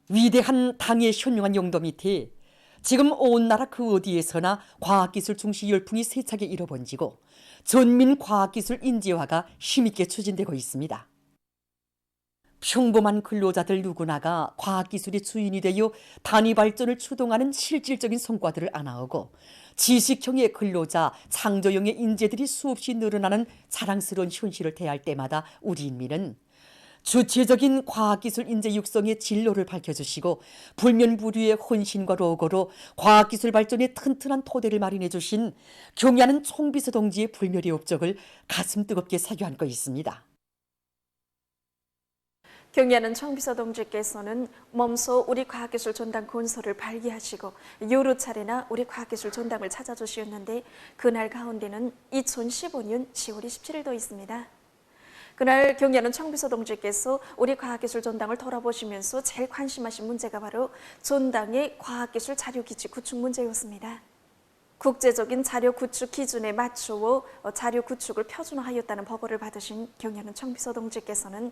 위대한 당의 현명한 용도 밑에 지금 온 나라 그 어디에서나 과학기술 중시 열풍이 세차게 일어번지고 전민 과학기술 인재화가 힘있게 추진되고 있습니다. 평범한 근로자들 누구나가 과학기술의 주인이 되어 단위 발전을 추동하는 실질적인 성과들을 안아오고 지식형의 근로자, 창조형의 인재들이 수없이 늘어나는 자랑스러운 현실을 대할 때마다 우리 인민은 주체적인 과학기술 인재 육성의 진로를 밝혀주시고 불면불위의 헌신과 로고로 과학기술 발전의 튼튼한 토대를 마련해 주신 경의하는 총비서 동지의 불멸의 업적을 가슴 뜨겁게 새겨 안고 있습니다. 경의하는 총비서 동지께서는 몸소 우리 과학기술 전당 건설을 발기하시고 여러 차례나 우리 과학기술 전당을 찾아주셨는데 그날 가운데는 2015년 10월 27일도 있습니다. 그날 경의하는 총비서 동지께서 우리 과학기술 전당을 돌아보시면서 제일 관심하신 문제가 바로 전당의 과학기술 자료기지 구축 문제였습니다. 국제적인 자료 구축 기준에 맞추어 자료 구축을 표준화하였다는 보고를 받으신 경의하는 총비서 동지께서는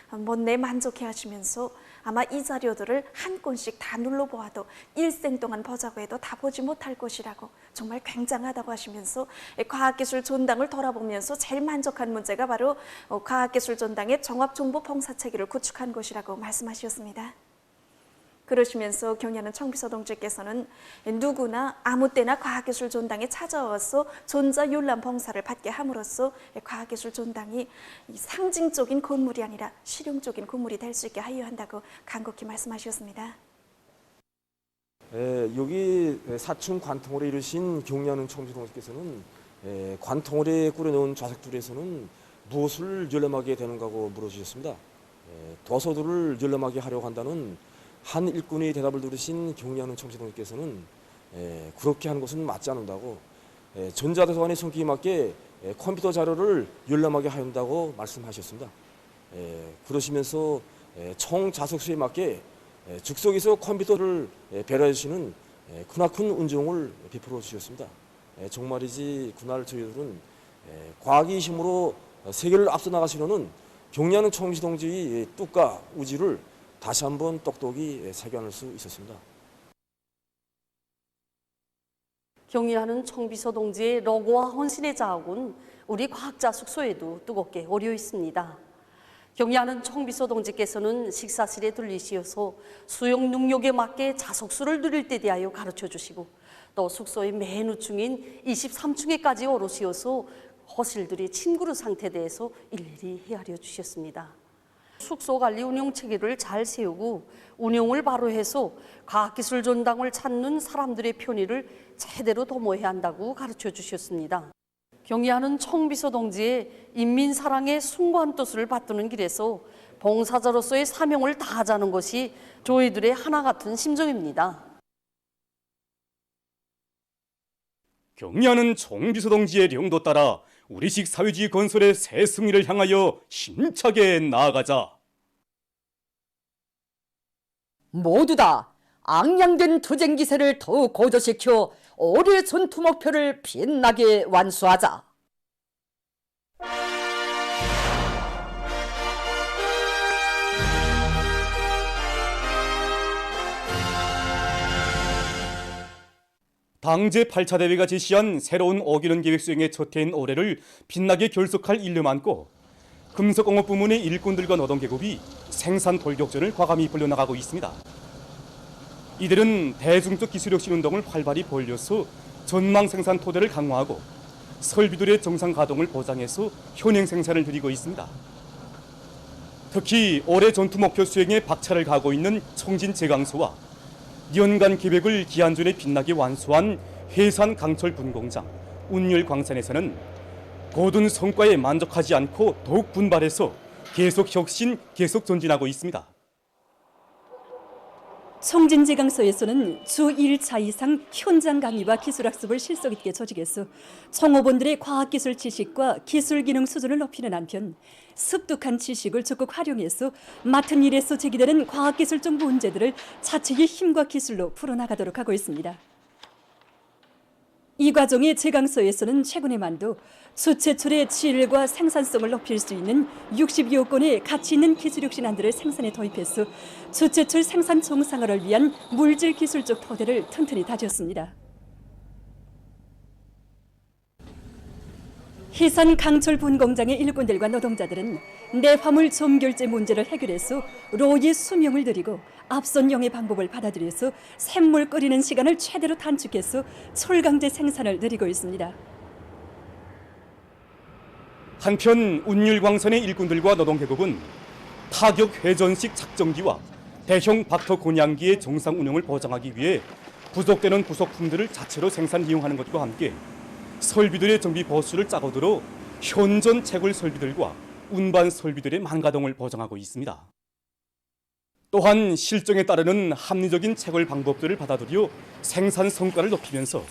못내 만족해 하시면서 아마 이 자료들을 한 건씩 다 눌러보아도 일생 동안 보자고 해도 다 보지 못할 것이라고 정말 굉장하다고 하시면서 과학기술 전당을 돌아보면서 제일 만족한 문제가 바로 과학기술 전당의 종합정보봉사체계를 구축한 것이라고 말씀하셨습니다. 그러시면서 경의하는 총비서 동지께서는 누구나 아무 때나 과학기술 전당에 찾아와서 전자윤람 봉사를 받게 함으로써 과학기술 전당이 상징적인 건물이 아니라 실용적인 건물이 될 수 있게 하여야 한다고 간곡히 말씀하셨습니다. 여기 사층 관통홀에 이르신 경의하는 총비서 동지께서는 관통홀에 꾸려놓은 좌석줄에서는 무엇을 열람하게 되는가고 물어주셨습니다. 도서들을 열람하게 하려고 한다는 한 일꾼의 대답을 들으신 경의하는 총비서 동지께서는 그렇게 하는 것은 맞지 않는다고 전자도서관의 성격에 맞게 컴퓨터 자료를 열람하게 한다고 말씀하셨습니다. 그러시면서 총 좌석수에 맞게 즉석에서 컴퓨터를 배려해 주시는 크나큰 은총을 베풀어 주셨습니다. 정말이지 그날 저희들은 과학의 힘으로 세계를 앞서 나가시려는 경의하는 총비서 동지의 뜻과 의지를 다시 한번 똑똑히 새겨낼 수 있었습니다. 경의하는 총비서 동지의 로고와 헌신의 자학은 우리 과학자 숙소에도 뜨겁게 오려 있습니다. 경의하는 총비서 동지께서는 식사실에 들리시어서 수용 능력에 맞게 자석수를 누릴 때 대하여 가르쳐 주시고 또 숙소의 맨 우층인 23층에까지 오르시어서 허실들의 침구르 상태에 대해서 일일이 헤아려 주셨습니다. 숙소 관리 운영 체계를 잘 세우고 운영을 바로 해서 과학기술 전당을 찾는 사람들의 편의를 제대로 도모해야 한다고 가르쳐 주셨습니다. 경의하는 총비서 동지의 인민사랑의 숭고한 뜻을 받드는 길에서 봉사자로서의 사명을 다하자는 것이 저희들의 하나 같은 심정입니다. 경의하는 총비서 동지의 령도 따라 우리식 사회주의 건설의 새 승리를 향하여 힘차게 나아가자. 모두 다 앙양된 투쟁 기세를 더욱 고조시켜 올해 전투 목표를 빛나게 완수하자. 당 제8차 대회가 제시한 새로운 어기는 계획 수행의 첫 해인 올해를 빛나게 결속할 일념 안고 금속공업 부문의 일꾼들과 노동계급이 생산 돌격전을 과감히 벌려나가고 있습니다. 이들은 대중적 기술혁신 운동을 활발히 벌려서 전망 생산 토대를 강화하고 설비들의 정상 가동을 보장해서 현행 생산을 누리고 있습니다. 특히 올해 전투 목표 수행에 박차를 가하고 있는 청진제강소와 연간 계획을 기한 전에 빛나게 완수한 해산 강철 분공장, 운율광산에서는 고든 성과에 만족하지 않고 더욱 분발해서 계속 혁신, 계속 전진하고 있습니다. 청진제강소에서는 주 1차 이상 현장 강의와 기술학습을 실속 있게 조직해서 청업원들의 과학기술 지식과 기술 기능 수준을 높이는 한편 습득한 지식을 적극 활용해서 맡은 일에서 제기되는 과학기술적 문제들을 자체의 힘과 기술로 풀어나가도록 하고 있습니다. 이 과정의 제강서에서는 최근에만도 수채출의 질과 생산성을 높일 수 있는 60여 건의 가치 있는 기술 혁신안들을 생산에 도입해서 수채출 생산 정상화를 위한 물질 기술적 토대를 튼튼히 다졌습니다. 희산 강철 분공장의 일꾼들과 노동자들은 내화물 점결제 문제를 해결해서 로이 수명을 늘리고 앞선 영의 방법을 받아들여서 샘물 끓이는 시간을 최대로 단축해서 철강제 생산을 늘리고 있습니다. 한편 운율광선의 일꾼들과 노동계급은 타격 회전식 작전기와 대형 박터 곤양기의 정상 운영을 보장하기 위해 부족되는 부속품들을 자체로 생산 이용하는 것과 함께 설비들의 정비 보수를 짜고 들어 현존 채굴 설비들과 운반 설비들의 만가동을 보장하고 있습니다. 또한 실정에 따르는 합리적인 채굴 방법들을 받아들여 생산 성과를 높이면서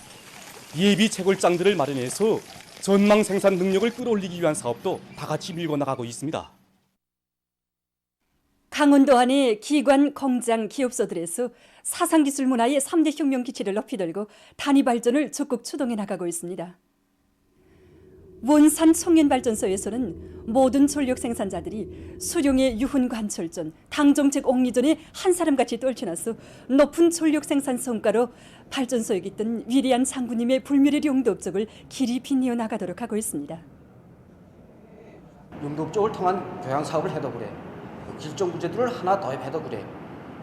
예비 채굴장들을 마련해서 전망 생산 능력을 끌어올리기 위한 사업도 다 같이 밀고 나가고 있습니다. 강원도 안의 기관, 공장, 기업소들에서 사상기술 문화의 3대 혁명 기치를 높이 들고 단위 발전을 적극 추동해 나가고 있습니다. 원산 청년발전소에서는 모든 전력 생산자들이 수령의 유훈관철전, 당정책 옥리전에 한 사람같이 떨쳐나서 높은 전력 생산 성과로 발전소에 있던 위대한 장군님의 불멸의 용도업적을 길이 빛내어 나가도록 하고 있습니다. 용도업적을 통한 교양 사업을 해도 그래, 길정 구제들을 하나 더 해도 그래,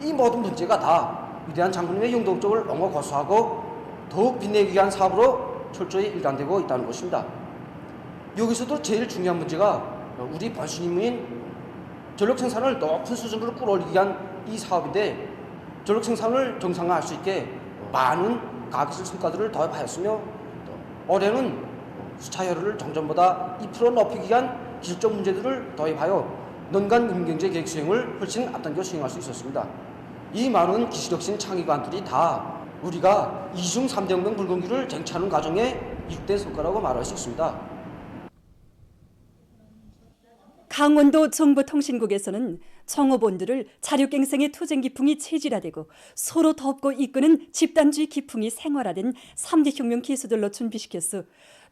이 모든 문제가 다 위대한 장군님의 용도업적을 옹호 고수하고 더욱 빛내기 위한 사업으로 철저히 일관되고 있다는 것입니다. 여기서도 제일 중요한 문제가 우리 본신임무인 전력 생산을 높은 수준으로 끌어올리기 위한 이 사업인데, 전력 생산을 정상화할 수 있게 많은 과기술 성과들을 도입하였으며, 올해는 수차열을 정전보다 2% 높이기 위한 기술적 문제들을 도입하여 농간 임경제 계획 수행을 훨씬 앞당겨 수행할 수 있었습니다. 이 많은 기술혁신 창의관들이 다 우리가 이중 3대 혁명 불공기를 쟁취하는 과정에 이룩된 성과라고 말할 수 있습니다. 강원도 정보통신국에서는 청어본들을 자력갱생의 투쟁 기풍이 체질화되고 서로 덮고 이끄는 집단주의 기풍이 생활화된 3대 혁명 기수들로 준비시켜서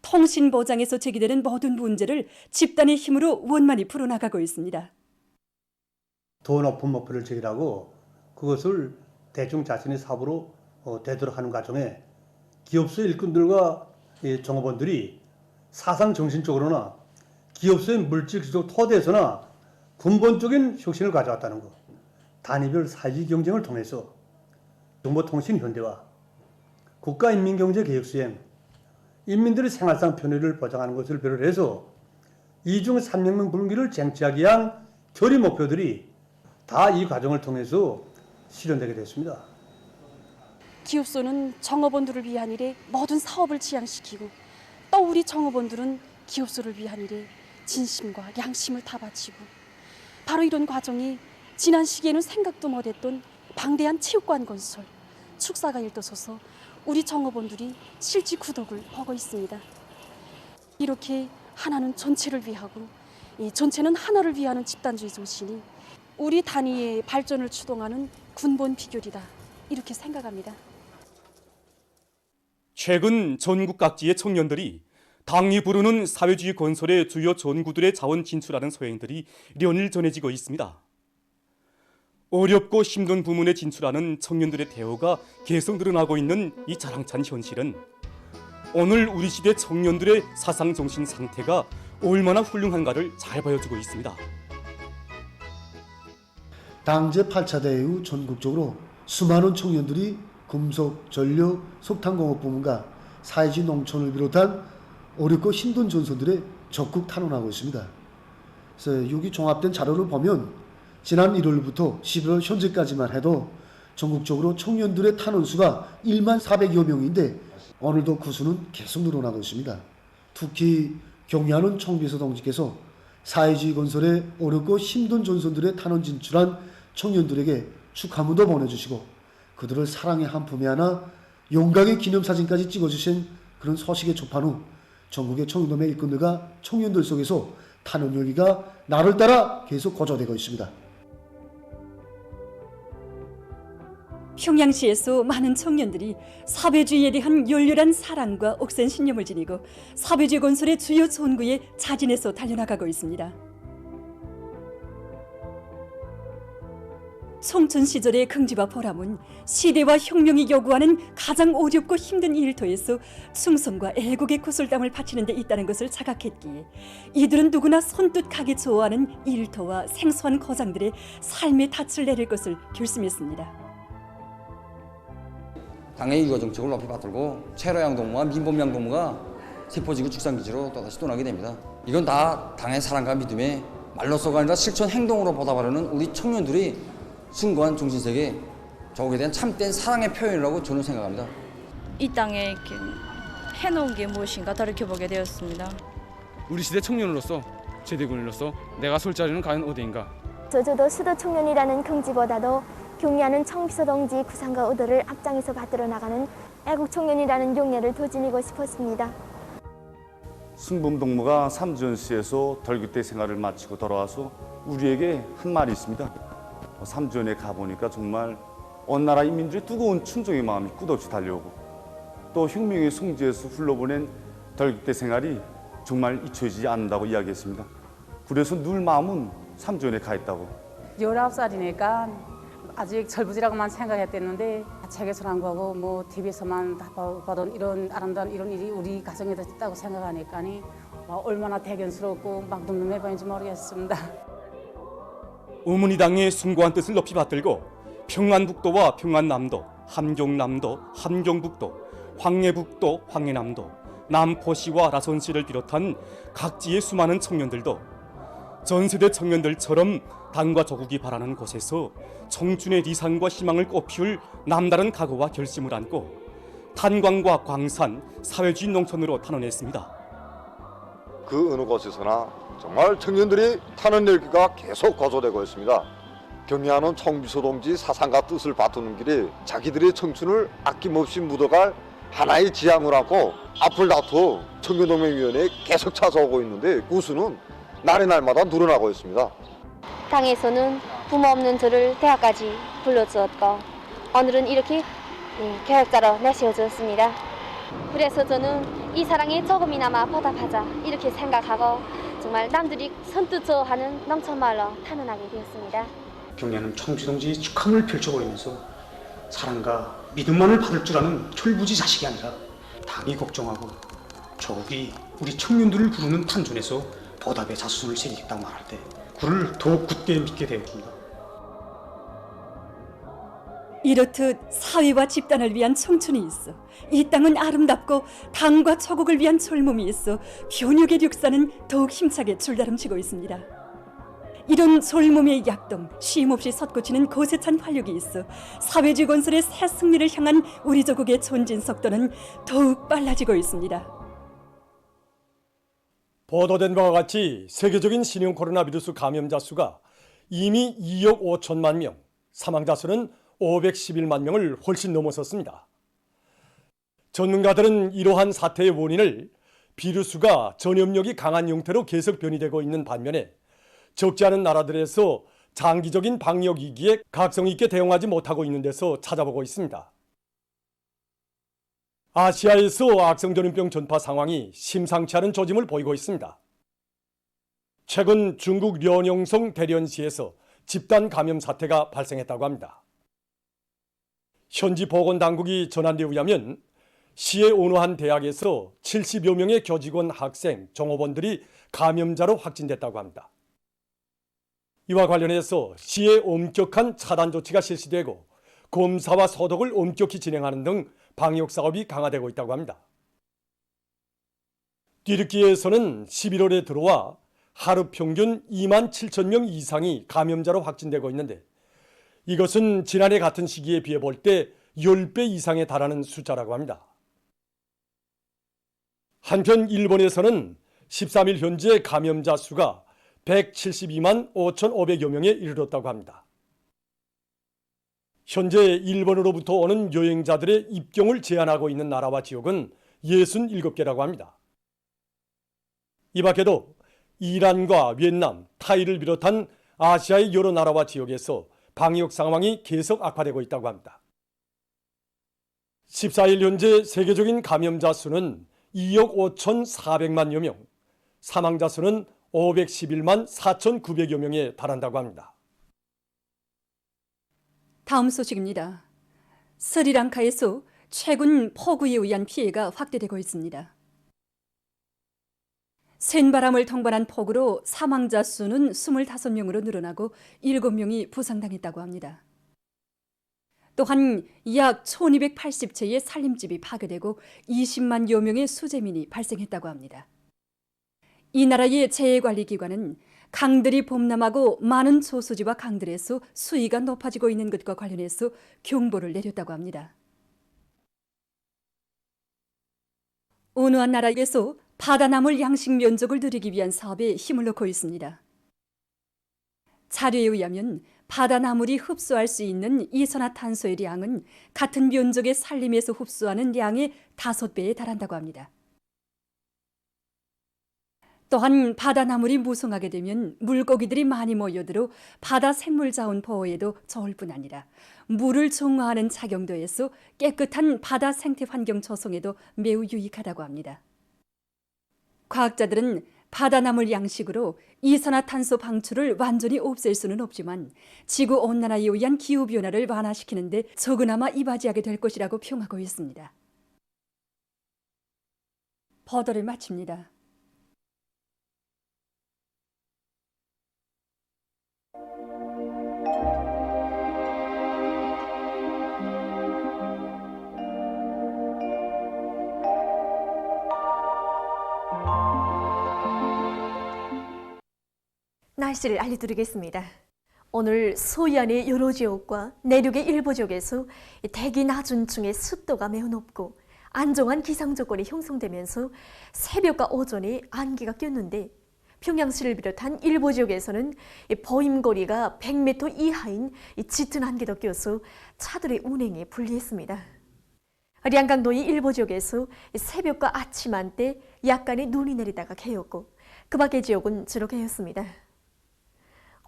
통신 보장에서 제기되는 모든 문제를 집단의 힘으로 원만히 풀어나가고 있습니다. 더 높은 목표를 제기하고 그것을 대중 자신의 사업으로 되도록 하는 과정에 기업소 일꾼들과 종업원들이 사상 정신적으로나 기업소의 물질 기술 토대에서나 근본적인 혁신을 가져왔다는 것, 단위별 사회적 경쟁을 통해서 정보통신 현대화, 국가인민경제 계획 수행, 인민들의 생활상 편의를 보장하는 것을 배를 해서 이중 3혁명 불기를 쟁취하기 위한 결의 목표들이 다 이 과정을 통해서 실현되게 됐습니다. 기업소는 정업원들을 위한 일에 모든 사업을 지향시키고, 또 우리 정업원들은 기업소를 위한 일에 진심과 양심을 다 바치고, 바로 이런 과정이 지난 시기에는 생각도 못했던 방대한 체육관 건설, 축사가 일떠서서 우리 정업원들이 실지 구덕을 보고 있습니다. 이렇게 하나는 전체를 위하고 이 전체는 하나를 위하는 집단주의 정신이 우리 단위의 발전을 추동하는 근본 비결이다, 이렇게 생각합니다. 최근 전국 각지의 청년들이 당이 부르는 사회주의 건설의 주요 전구들의 자원 진출하는 소행들이 연일 전해지고 있습니다. 어렵고 힘든 부문에 진출하는 청년들의 대우가 계속 늘어나고 있는 이 자랑찬 현실은 오늘 우리 시대 청년들의 사상 정신 상태가 얼마나 훌륭한가를 잘 보여주고 있습니다. 당제 8차 대회 이후 전국적으로 수많은 청년들이 금속, 전력, 석탄공업 부문과 사회주의 농촌을 비롯한 어렵고 힘든 전선들에 적극 탄원하고 있습니다. 그래서 여기 종합된 자료를 보면 지난 1월부터 11월 현재까지만 해도 전국적으로 청년들의 탄원 수가 1만 400여 명인데 오늘도 그 수는 계속 늘어나고 있습니다. 특히 경의하는 총비서 동지께서 사회주의 건설에 어렵고 힘든 전선들에 탄원 진출한 청년들에게 축하문도 보내주시고 그들을 사랑의 한 품에 안아 영광의 기념사진까지 찍어주신 그런 소식에 접한 후 전국의 청년dom의 일꾼들과 청년들 속에서 탄원 열기가 날을 따라 계속 고조되고 있습니다. 평양시에서 많은 청년들이 사회주의에 대한 열렬한 사랑과 억센 신념을 지니고 사회주의 건설의 주요 전구에 자진해서 달려나가고 있습니다. 청춘 시절의 긍지와 보람은 시대와 혁명이 요구하는 가장 어렵고 힘든 일터에서 충성과 애국의 구슬땀을 바치는 데 있다는 것을 자각했기에 이들은 누구나 선뜻 가기 좋아하는 일터와 생소한 거장들의 삶의 닻을 내릴 것을 결심했습니다. 당의 일거 정책을 높이 받들고 체로양동무와 민법양동무가 세포지구 축산기지로 또다시 떠나게 됩니다. 이건 다 당의 사랑과 믿음에 말로서가 아니라 실천 행동으로 보답하려는 우리 청년들이 숭고한 정신세계, 저국에 대한 참된 사랑의 표현이라고 저는 생각합니다. 이 땅에 이렇게 해놓은 게 무엇인가 돌이켜보게 되었습니다. 우리 시대 청년으로서, 제대군인으로서 내가 설 자리는 과연 어디인가? 저도 수도 청년이라는 긍지보다도 경리하는 청비서 동지 구상과 의도를 앞장에서 받들어 나가는 애국 청년이라는 용례를 도지니고 싶었습니다. 승범동무가 삼전시에서 덜그때 생활을 마치고 돌아와서 우리에게 한 말이 있습니다. 삼전에 가보니까 정말 어느 나라 인민들의 뜨거운 충정의 마음이 끝없이 달려오고 또 혁명의 성지에서 흘러보낸 덜그때 생활이 정말 잊혀지지 않는다고 이야기했습니다. 그래서 늘 마음은 삼전에 가 있다고. 19살이니까 아직 젊은이라고만 생각했댔는데 책에서 난 거고 뭐 TV에서만 다 보던 이런 아름다운 이런 일이 우리 가정에 있다고 생각하니까 얼마나 대견스럽고 막 눈물이 보이는지 모르겠습니다. 우문이당의 숭고한 뜻을 높이 받들고 평안북도와 평안남도, 함경남도, 함경북도, 황해북도, 황해남도, 남포시와 라선시를 비롯한 각지의 수많은 청년들도 전세대 청년들처럼 당과 조국이 바라는 곳에서 청춘의 리상과 희망을 꽃피울 남다른 각오와 결심을 안고 탄광과 광산, 사회주의 농촌으로 탄원했습니다. 그 어느 곳에서나 정말 청년들이 타는 열기가 계속 고조되고 있습니다. 경리하는 청비서 동지 사상과 뜻을 바꾸는 길에 자기들의 청춘을 아낌없이 묻어갈 하나의 지향을 안고 앞을 다투어 청년동맹위원회에 계속 찾아오고 있는데 그 수는 날이 날마다 늘어나고 있습니다. 당에서는 부모 없는 저를 대학까지 불러주었고 오늘은 이렇게 교역자로 내세워주었습니다. 그래서 저는 이 사랑에 조금이나마 보답하자 이렇게 생각하고 정말 남들이 선뜻 좋아하는 농촌마을로 탄원하게 되었습니다. 경리하는 청비서동지의 축함을 펼쳐보이면서 사랑과 믿음만을 받을 줄 아는 철부지 자식이 아니라 당이 걱정하고 조국이 우리 청년들을 부르는 탄전에서 보답의 자수를 새기겠다고 말할 때 그를 더욱 굳게 믿게 되었습니다. 이렇듯 사회와 집단을 위한 청춘이 있어 이 땅은 아름답고 당과 조국을 위한 젊음이 있어 변혁의 력사는 더욱 힘차게 줄다름치고 있습니다. 이런 젊음의 약동, 쉼없이 솟구치는 거세찬 활력이 있어 사회주의 건설의 새 승리를 향한 우리 조국의 전진 속도는 더욱 빨라지고 있습니다. 보도된 바와 같이 세계적인 신형 코로나 비루스 감염자 수가 이미 2억 5천만 명, 사망자 수는 511만 명을 훨씬 넘어섰습니다. 전문가들은 이러한 사태의 원인을 비루스가 전염력이 강한 형태로 계속 변이되고 있는 반면에 적지 않은 나라들에서 장기적인 방역 위기에 각성 있게 대응하지 못하고 있는 데서 찾아보고 있습니다. 아시아에서 악성전염병 전파 상황이 심상치 않은 조짐을 보이고 있습니다. 최근 중국 련영성 대련시에서 집단 감염 사태가 발생했다고 합니다. 현지 보건당국이 전한 데 의하면 시의 어느 한 대학에서 70여 명의 교직원, 학생, 종업원들이 감염자로 확진됐다고 합니다. 이와 관련해서 시의 엄격한 차단 조치가 실시되고 검사와 소독을 엄격히 진행하는 등 방역 사업이 강화되고 있다고 합니다. 튀르키예에서는 11월에 들어와 하루 평균 2만 7천 명 이상이 감염자로 확진되고 있는데 이것은 지난해 같은 시기에 비해 볼 때 10배 이상에 달하는 숫자라고 합니다. 한편 일본에서는 13일 현재 감염자 수가 172만 5,500여 명에 이르렀다고 합니다. 현재 일본으로부터 오는 여행자들의 입경을 제한하고 있는 나라와 지역은 67개라고 합니다. 이 밖에도 이란과 베트남, 타이를 비롯한 아시아의 여러 나라와 지역에서 방역 상황이 계속 악화되고 있다고 합니다. 14일 현재 세계적인 감염자 수는 2억 5,400만여 명, 사망자 수는 511만 4,900여 명에 달한다고 합니다. 다음 소식입니다. 스리랑카에서 최근 폭우에 의한 피해가 확대되고 있습니다. 센바람을 동반한 폭우로 사망자 수는 25명으로 늘어나고 7명이 부상당했다고 합니다. 또한 약 1280채의 살림집이 파괴되고 20만여 명의 수재민이 발생했다고 합니다. 이 나라의 재해관리기관은 강들이 범람하고 많은 저수지와 강들에서 수위가 높아지고 있는 것과 관련해서 경보를 내렸다고 합니다. 어느 한 나라에서 바다나물 양식 면적을 늘리기 위한 사업에 힘을 넣고 있습니다. 자료에 의하면 바다나물이 흡수할 수 있는 이산화탄소의 량은 같은 면적의 산림에서 흡수하는 양의 5배에 달한다고 합니다. 또한 바다나물이 무성하게 되면 물고기들이 많이 모여들어 바다 생물자원 보호에도 좋을 뿐 아니라 물을 정화하는 작용도에서 깨끗한 바다 생태 환경 조성에도 매우 유익하다고 합니다. 과학자들은 바다나물 양식으로 이산화탄소 방출을 완전히 없앨 수는 없지만 지구온난화에 의한 기후변화를 완화시키는 데 적으나마 이바지하게 될 것이라고 평하고 있습니다. 보도를 마칩니다. 날씨를 알려드리겠습니다. 오늘 서해안의 여러 지역과 내륙의 일부 지역에서 대기 낮은 중에 습도가 매우 높고 안정한 기상 조건이 형성되면서 새벽과 오전에 안개가 꼈는데 평양시를 비롯한 일부 지역에서는 보임거리가 100m 이하인 짙은 안개도 껴서 차들의 운행에 불리했습니다. 량강도의 일부 지역에서 새벽과 아침 한때 약간의 눈이 내리다가 개었고 그 밖의 지역은 주로 개었습니다.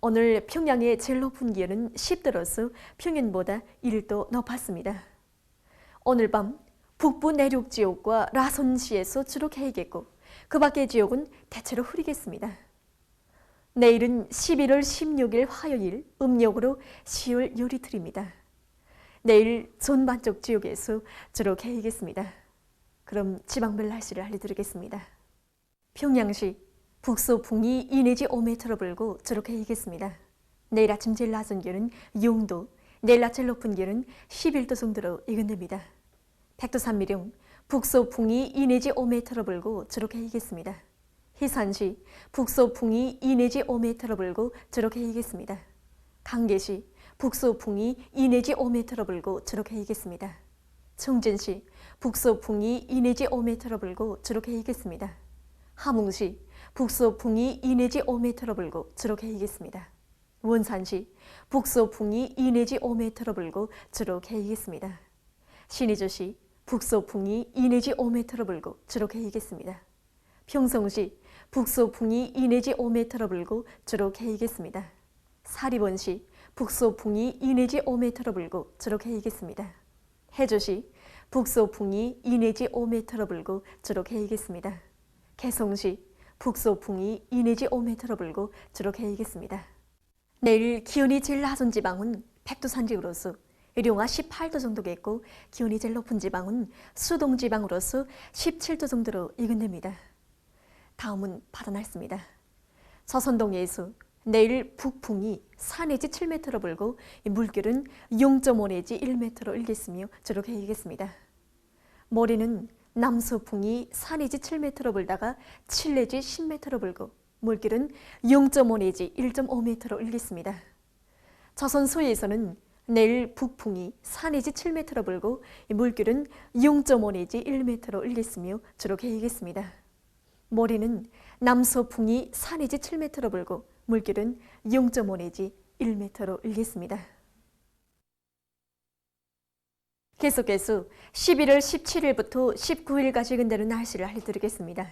오늘 평양의 제일 높은 기온은 10도로서 평년보다 1도 높았습니다. 오늘 밤 북부 내륙 지역과 라선시에서 주로 개이겠고 그 밖의 지역은 대체로 흐리겠습니다. 내일은 11월 16일 화요일 음력으로 10월 요리틀입니다. 내일 전반적 지역에서 주로 개이겠습니다. 그럼 지방별 날씨를 알려드리겠습니다. 평양시 북서풍이 2 내지 5m로 불고 주로 개이겠습니다. 내일 아침 제일 낮은 기온은 0도, 내일 낮 제일 높은 기온은 11도 정도로 예견됩니다. 백두 산미령 북서풍이 2 내지 5m로 불고 주로 개이겠습니다. 희산시 북서풍이 2 내지 5m로 불고 주로 개이겠습니다. 강계시 북서풍이 2 내지 5m로 불고 주로 개이겠습니다. 청진시 북서풍이 2 내지 5m로 불고 주로 개이겠습니다. 함흥시 북서풍이 2 내지 5m로 불고 주로 개이겠습니다. 원산시 북서풍이 2 내지 5m로 불고 주로 개이겠습니다. 신의주시 북서풍이 2 내지 5m로 불고 주로 개이겠습니다. 평성시 북서풍이 2 내지 5m로 불고 주로 개이겠습니다. 사리원시 북서풍이 2 내지 5m로 불고 주로 개이겠습니다. 해주시 북서풍이 2 내지 5m로 불고 주로 개이겠습니다. 개성시 북서풍이 2 내지 5m로 불고 주로 개이겠습니다. 내일 기온이 제일 낮은 지방은 백두산지구로서 룡화 18도 정도겠고 기온이 제일 높은 지방은 수동지방으로서 17도 정도로 예견됩니다. 다음은 바다 날씨입니다. 서선동해에서 내일 북풍이 4 내지 7m로 불고 물결은 0.5 내지 1m로 일겠으며 주로 개이겠습니다. 모레는 남서풍이 4 내지 7m로 불다가 7 내지 10m로 불고 물길은 0.5 내지 1.5m로 일겠습니다. 조선 서해에서는 내일 북풍이 4 내지 7m로 불고 물길은 0.5 내지 1m로 일겠으며 주로 개이겠습니다. 모레는 남서풍이 4 내지 7m로 불고 물길은 0.5 내지 1m로 일겠습니다. 계속해서 11월 17일부터 19일까지 근대로 날씨를 알려드리겠습니다.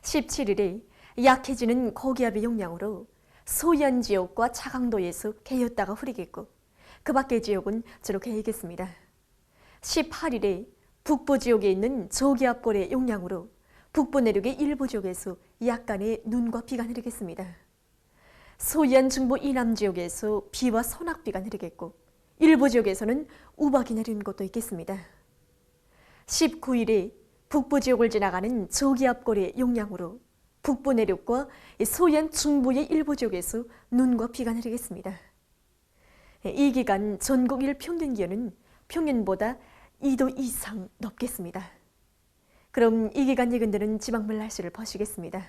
17일에 약해지는 고기압의 영향으로 서해안 지역과 차강도에서 개였다가 흐리겠고 그 밖의 지역은 주로 개이겠습니다. 18일에 북부 지역에 있는 저기압골의 영향으로 북부 내륙의 일부 지역에서 약간의 눈과 비가 내리겠습니다. 소위안 중부 이남 지역에서 비와 소낙비가 내리겠고 일부 지역에서는 우박이 내리는 곳도 있겠습니다. 19일에 북부 지역을 지나가는 저기압골의 영향으로 북부 내륙과 소위안 중부의 일부 지역에서 눈과 비가 내리겠습니다. 이 기간 전국 일 평균 기온은 평년보다 2도 이상 높겠습니다. 그럼 이 기간 예근되는 지방물 날씨를 보시겠습니다.